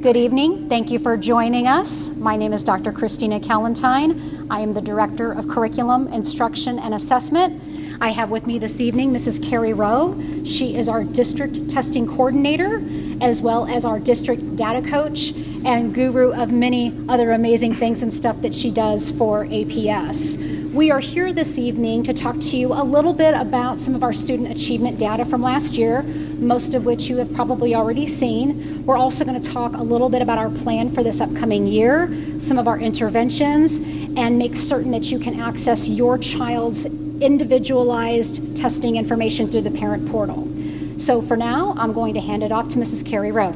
Good evening. Thank you for joining us. My name is Dr. Christina Calentine. I am the Director of Curriculum, Instruction, and Assessment. I have with me this evening Mrs. Carrie Rowe. She is our District Testing Coordinator, as well as our District Data Coach and guru of many other amazing things and stuff that she does for APS. We are here this evening to talk to you a little bit about some of our student achievement data from last year, most of which you have probably already seen. We're also going to talk a little bit about our plan for this upcoming year, some of our interventions, and make certain that you can access your child's individualized testing information through the parent portal. So for now, I'm going to hand it off to Mrs. Carrie Rowe.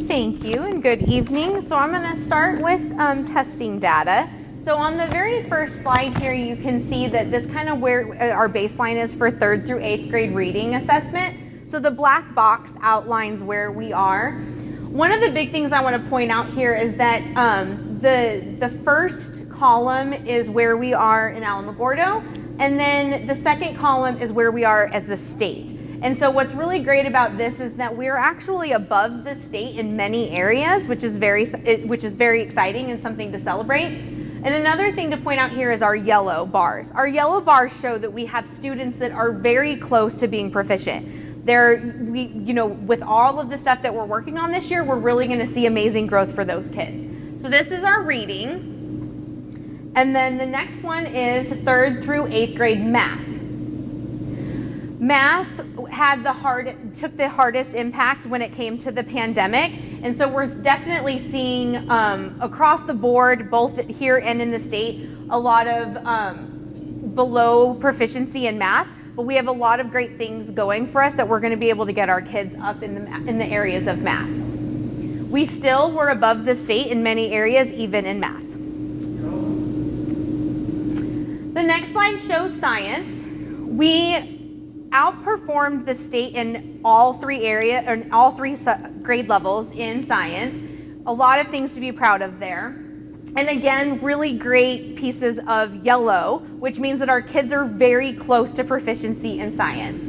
Thank you and good evening. So I'm going to start with testing data. So on the very first slide here, you can see that this kind of where our baseline is for 3rd through 8th grade reading assessment. So the black box outlines where we are. One of the big things I want to point out here is that the first column is where we are in Alamogordo, and then the second column is where we are as the state. And so what's really great about this is that we're actually above the state in many areas, which is very exciting and something to celebrate. And another thing to point out here is our yellow bars. Our yellow bars show that we have students that are very close to being proficient. With all of the stuff that we're working on this year, we're really going to see amazing growth for those kids. So this is our reading. And then the next one is 3rd through 8th grade math. Math took the hardest impact when it came to the pandemic, and so we're definitely seeing across the board, both here and in the state, a lot of below proficiency in math, but we have a lot of great things going for us that we're going to be able to get our kids up in the areas of math. We still were above the state in many areas, even in math. The next slide shows science. We outperformed the state in all three grade levels in science. A lot of things to be proud of there. And again, really great pieces of yellow, which means that our kids are very close to proficiency in science.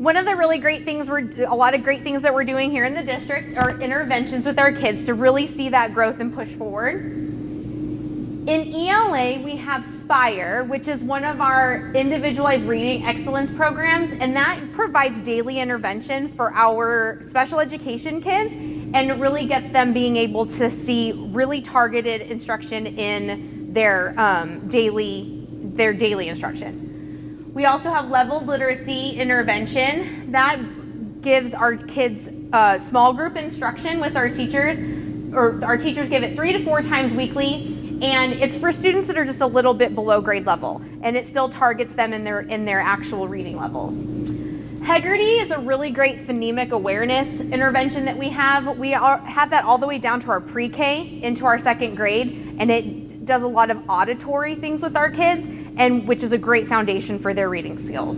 One of the really great things, a lot of great things that we're doing here in the district are interventions with our kids to really see that growth and push forward. In ELA, we have SPIRE, which is one of our individualized reading excellence programs, and that provides daily intervention for our special education kids and really gets them being able to see really targeted instruction in their daily instruction. We also have leveled literacy intervention that gives our kids small group instruction with our teachers, or our teachers give it 3 to 4 times weekly. And it's for students that are just a little bit below grade level, and it still targets them in their actual reading levels. Hegarty is a really great phonemic awareness intervention that we have. We have that all the way down to our pre-K into our 2nd grade, and it does a lot of auditory things with our kids, and which is a great foundation for their reading skills.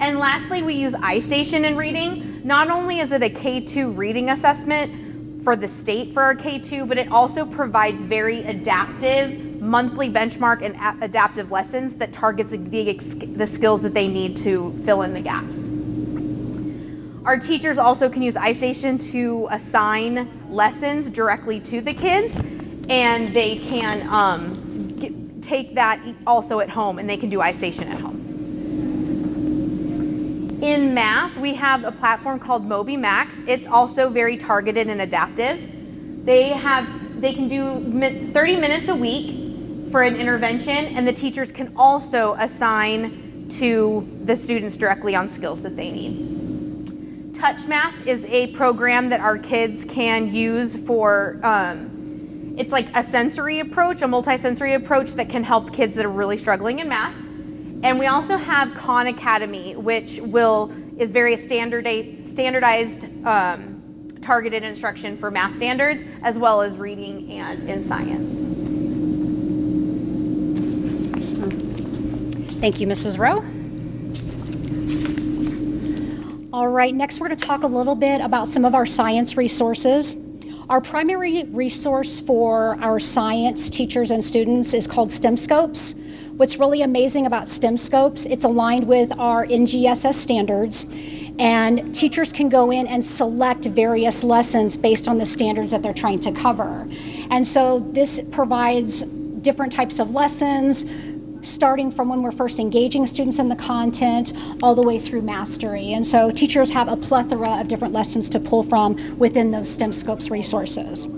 And lastly, we use iStation in reading. Not only is it a K2 reading assessment for the state for our K2, but it also provides very adaptive monthly benchmark and adaptive lessons that targets the skills that they need to fill in the gaps. Our teachers also can use iStation to assign lessons directly to the kids, and they can take that also at home, and they can do iStation at home. In math, we have a platform called Moby Max. It's also very targeted and adaptive. They can do 30 minutes a week for an intervention, and the teachers can also assign to the students directly on skills that they need. Touch Math is a program that our kids can use for, it's like a sensory approach, a multi-sensory approach that can help kids that are really struggling in math. And we also have Khan Academy, which is very standardized targeted instruction for math standards, as well as reading and in science. Thank you, Mrs. Rowe. All right, next we're going to talk a little bit about some of our science resources. Our primary resource for our science teachers and students is called STEM Scopes. What's really amazing about STEM Scopes, it's aligned with our NGSS standards, and teachers can go in and select various lessons based on the standards that they're trying to cover. And so this provides different types of lessons, starting from when we're first engaging students in the content all the way through mastery. And so teachers have a plethora of different lessons to pull from within those STEM Scopes resources.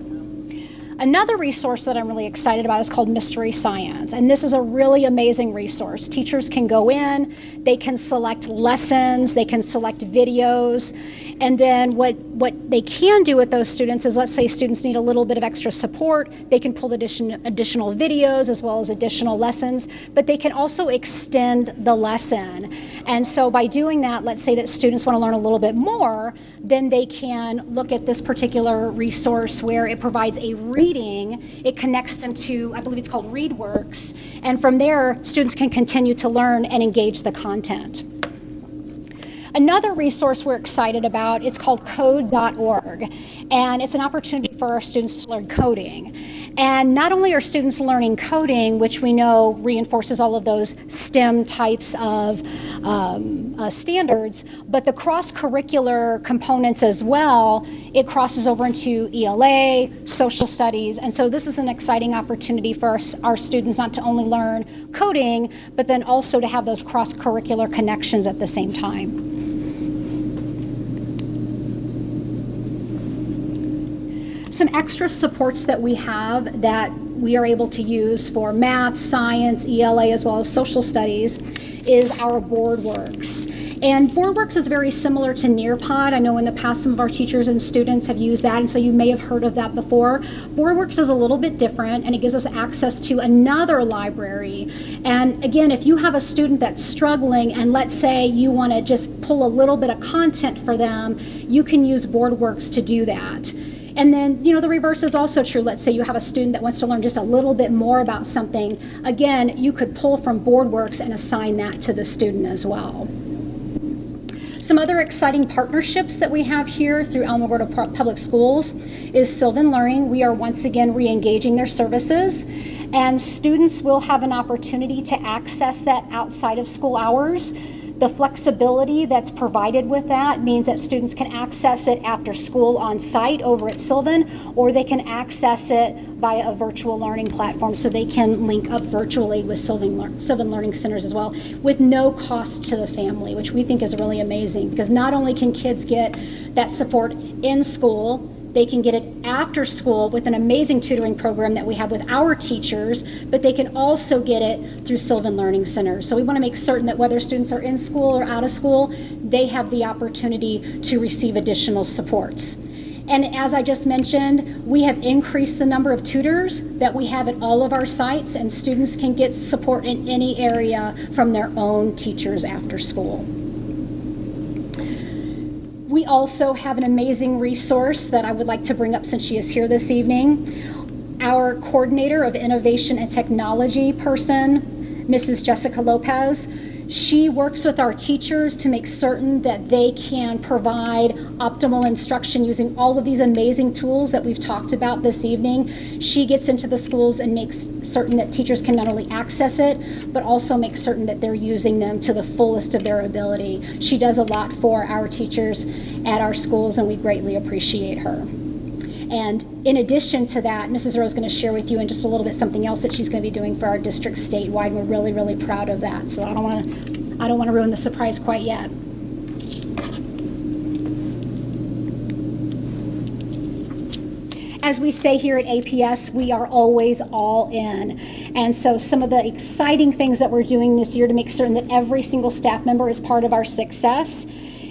Another resource that I'm really excited about is called Mystery Science, and this is a really amazing resource. Teachers can go in, they can select lessons, they can select videos, and then what they can do with those students is, let's say students need a little bit of extra support, they can pull additional videos as well as additional lessons, but they can also extend the lesson. And so by doing that, let's say that students want to learn a little bit more, then they can look at this particular resource where it provides a reading. It connects them to, I believe it's called ReadWorks, and from there, students can continue to learn and engage the content. Another resource we're excited about, it's called code.org, and it's an opportunity for our students to learn coding. And not only are students learning coding, which we know reinforces all of those STEM types of standards, but the cross-curricular components as well, it crosses over into ELA, social studies, and so this is an exciting opportunity for our students not to only learn coding, but then also to have those cross-curricular connections at the same time. Some extra supports that we have that we are able to use for math, science, ELA, as well as social studies is our BoardWorks. And BoardWorks is very similar to Nearpod. I know in the past some of our teachers and students have used that, and so you may have heard of that before. BoardWorks is a little bit different, and it gives us access to another library. And again, if you have a student that's struggling, and let's say you want to just pull a little bit of content for them, you can use BoardWorks to do that. And then, the reverse is also true. Let's say you have a student that wants to learn just a little bit more about something. Again, you could pull from BoardWorks and assign that to the student as well. Some other exciting partnerships that we have here through Alamogordo Public Schools is Sylvan Learning. We are once again re-engaging their services, and students will have an opportunity to access that outside of school hours. The flexibility that's provided with that means that students can access it after school on site over at Sylvan, or they can access it via a virtual learning platform, so they can link up virtually with Sylvan Learning Centers as well, with no cost to the family, which we think is really amazing, because not only can kids get that support in school, they can get it after school with an amazing tutoring program that we have with our teachers, but they can also get it through Sylvan Learning Centers. So we want to make certain that whether students are in school or out of school, they have the opportunity to receive additional supports. And as I just mentioned, we have increased the number of tutors that we have at all of our sites, and students can get support in any area from their own teachers after school. We also have an amazing resource that I would like to bring up since she is here this evening. Our coordinator of innovation and technology person, Mrs. Jessica Lopez, she works with our teachers to make certain that they can provide optimal instruction using all of these amazing tools that we've talked about this evening. She gets into the schools and makes certain that teachers can not only access it, but also make certain that they're using them to the fullest of their ability. She does a lot for our teachers at our schools, and we greatly appreciate her. And in addition to that, Mrs. Rowe is going to share with you in just a little bit something else that she's going to be doing for our district statewide. We're really, really proud of that. So I don't want to ruin the surprise quite yet. As we say here at APS, we are always all in. And so some of the exciting things that we're doing this year to make certain that every single staff member is part of our success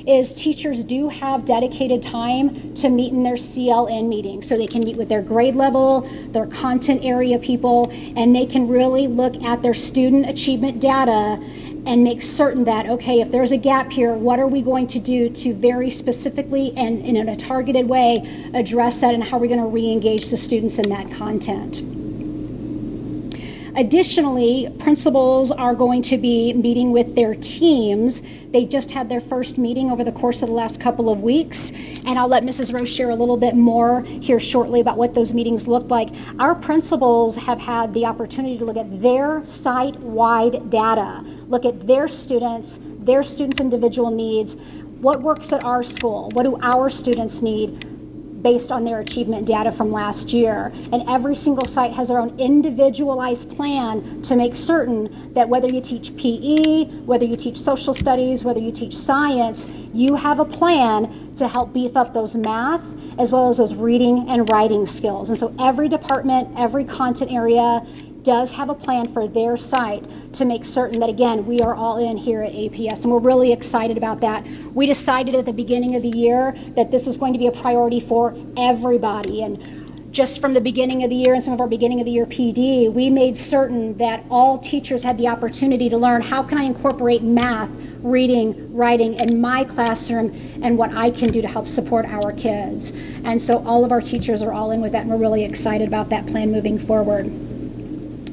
is teachers do have dedicated time to meet in their CLN meetings, so they can meet with their grade level, their content area people, and they can really look at their student achievement data and make certain that, okay, if there's a gap here, what are we going to do to very specifically and in a targeted way address that, and how are we going to re-engage the students in that content. Additionally, principals are going to be meeting with their teams. They just had their first meeting over the course of the last couple of weeks, and I'll let Mrs. Rowe share a little bit more here shortly about what those meetings look like. Our principals have had the opportunity to look at their site-wide data, look at their students' individual needs, what works at our school, what do our students need, based on their achievement data from last year. And every single site has their own individualized plan to make certain that whether you teach PE, whether you teach social studies, whether you teach science, you have a plan to help beef up those math as well as those reading and writing skills. And so every department, every content area does have a plan for their site to make certain that, again, we are all in here at APS, and we're really excited about that. We decided at the beginning of the year that this is going to be a priority for everybody, and just from the beginning of the year and some of our beginning of the year PD, we made certain that all teachers had the opportunity to learn, how can I incorporate math, reading, writing in my classroom, and what I can do to help support our kids. And so all of our teachers are all in with that, and we're really excited about that plan moving forward.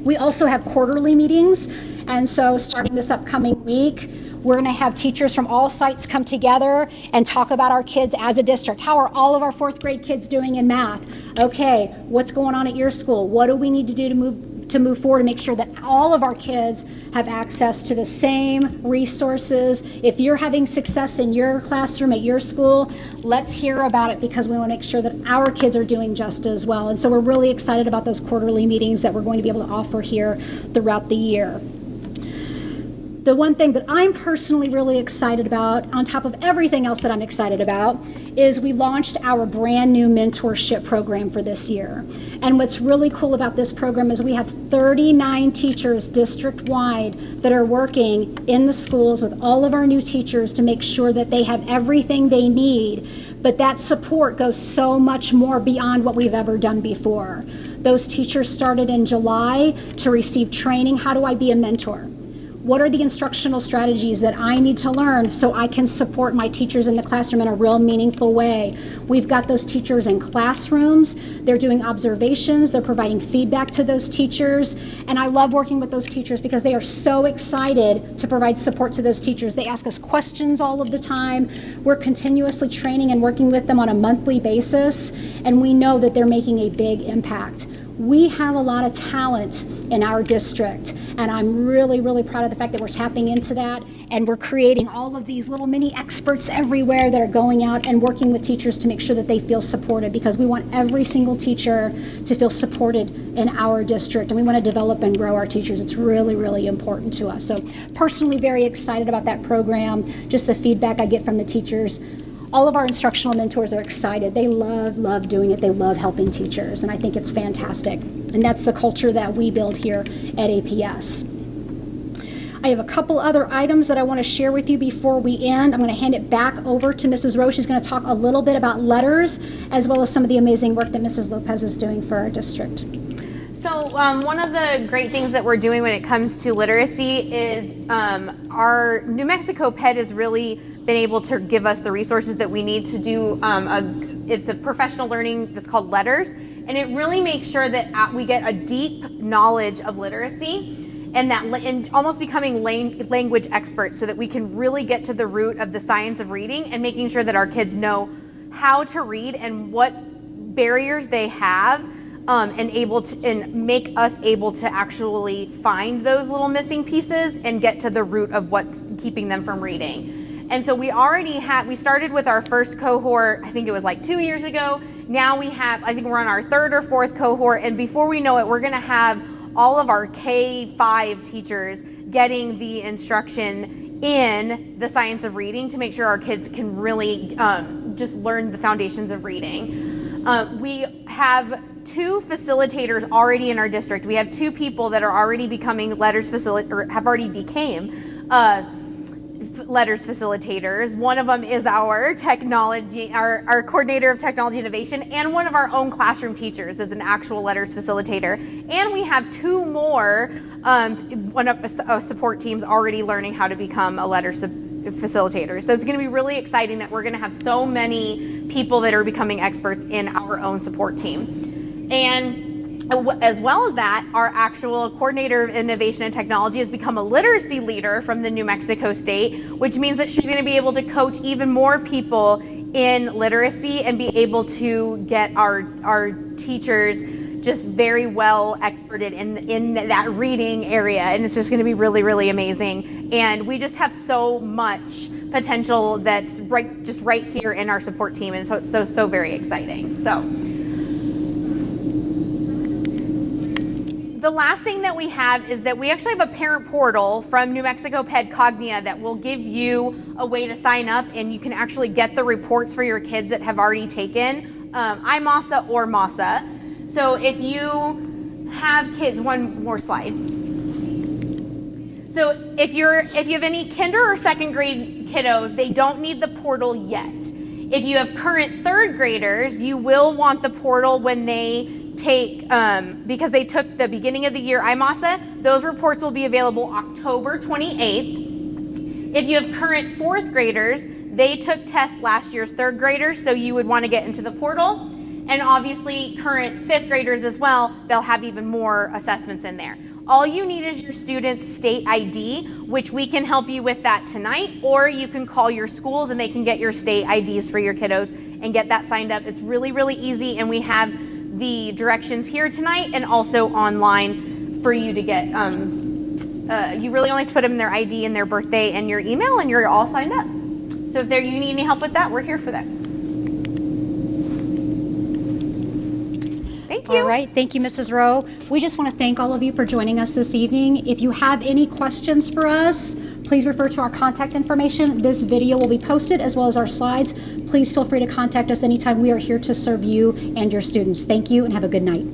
We also have quarterly meetings, and so starting this upcoming week, we're going to have teachers from all sites come together and talk about our kids as a district. How are all of our fourth grade kids doing in math? Okay, what's going on at your school? What do we need to do to move forward to make sure that all of our kids have access to the same resources? If you're having success in your classroom at your school, let's hear about it, because we want to make sure that our kids are doing just as well. And so we're really excited about those quarterly meetings that we're going to be able to offer here throughout the year. The one thing that I'm personally really excited about, on top of everything else that I'm excited about, is we launched our brand new mentorship program for this year. And what's really cool about this program is we have 39 teachers district-wide that are working in the schools with all of our new teachers to make sure that they have everything they need. But that support goes so much more beyond what we've ever done before. Those teachers started in July to receive training. How do I be a mentor? What are the instructional strategies that I need to learn so I can support my teachers in the classroom in a real meaningful way? We've got those teachers in classrooms. They're doing observations. They're providing feedback to those teachers. And I love working with those teachers because they are so excited to provide support to those teachers. They ask us questions all of the time. We're continuously training and working with them on a monthly basis, and we know that they're making a big impact. We have a lot of talent in our district, and I'm really, really proud of the fact that we're tapping into that, and we're creating all of these little mini experts everywhere that are going out and working with teachers to make sure that they feel supported, because we want every single teacher to feel supported in our district, and we want to develop and grow our teachers. It's really, really important to us. So personally very excited about that program, just the feedback I get from the teachers. All of our instructional mentors are excited. They love doing it. They love helping teachers, and I think it's fantastic. And that's the culture that we build here at APS. I have a couple other items that I want to share with you before we end. I'm going to hand it back over to Mrs. Rowe. She's going to talk a little bit about letters, as well as some of the amazing work that Mrs. Lopez is doing for our district. So one of the great things that we're doing when it comes to literacy is our New Mexico PED has really been able to give us the resources that we need to do it's a professional learning that's called Letters, and it really makes sure that we get a deep knowledge of literacy and almost becoming language experts, so that we can really get to the root of the science of reading and making sure that our kids know how to read and what barriers they have, and make us able to actually find those little missing pieces and get to the root of what's keeping them from reading. And so we started with our first cohort, I think it was like 2 years ago. Now I think we're on our third or fourth cohort, and before we know it, we're gonna have all of our K-5 teachers getting the instruction in the science of reading to make sure our kids can really just learn the foundations of reading. We have 2 facilitators already in our district. We have 2 people that are already becoming letters or have already became letters facilitators. One of them is our coordinator of technology innovation, and one of our own classroom teachers is an actual letters facilitator. And we have 2 more support teams already learning how to become a letters facilitator. So it's going to be really exciting that we're going to have so many people that are becoming experts in our own support team. And As well as that, our actual coordinator of innovation and technology has become a literacy leader from the New Mexico State, which means that she's going to be able to coach even more people in literacy and be able to get our teachers just very well experted in that reading area, and it's just going to be really, really amazing. And we just have so much potential that's right here in our support team, and so it's so very exciting. So the last thing that we have is that we actually have a parent portal from New Mexico Pedcognia that will give you a way to sign up, and you can actually get the reports for your kids that have already taken IMASA or MASA. So if you have kids, one more slide. So if you have any kinder or second grade kiddos, they don't need the portal yet. If you have current third graders, you will want the portal when they take, because they took the beginning of the year IMASA, those reports will be available October 28th. If you have current fourth graders, they took tests last year's third graders, so you would want to get into the portal. And obviously current fifth graders as well, they'll have even more assessments in there. All you need is your student's state ID, which we can help you with that tonight, or you can call your schools and they can get your state IDs for your kiddos and get that signed up. It's really, really easy, and we have the directions here tonight and also online for you to get. You really only have to put them in their ID and their birthday and your email, and you're all signed up. So if you need any help with that, we're here for that. Thank you. All right, thank you, Mrs. Rowe. We just want to thank all of you for joining us this evening. If you have any questions for us, please refer to our contact information. This video will be posted as well as our slides. Please feel free to contact us anytime. We are here to serve you and your students. Thank you and have a good night.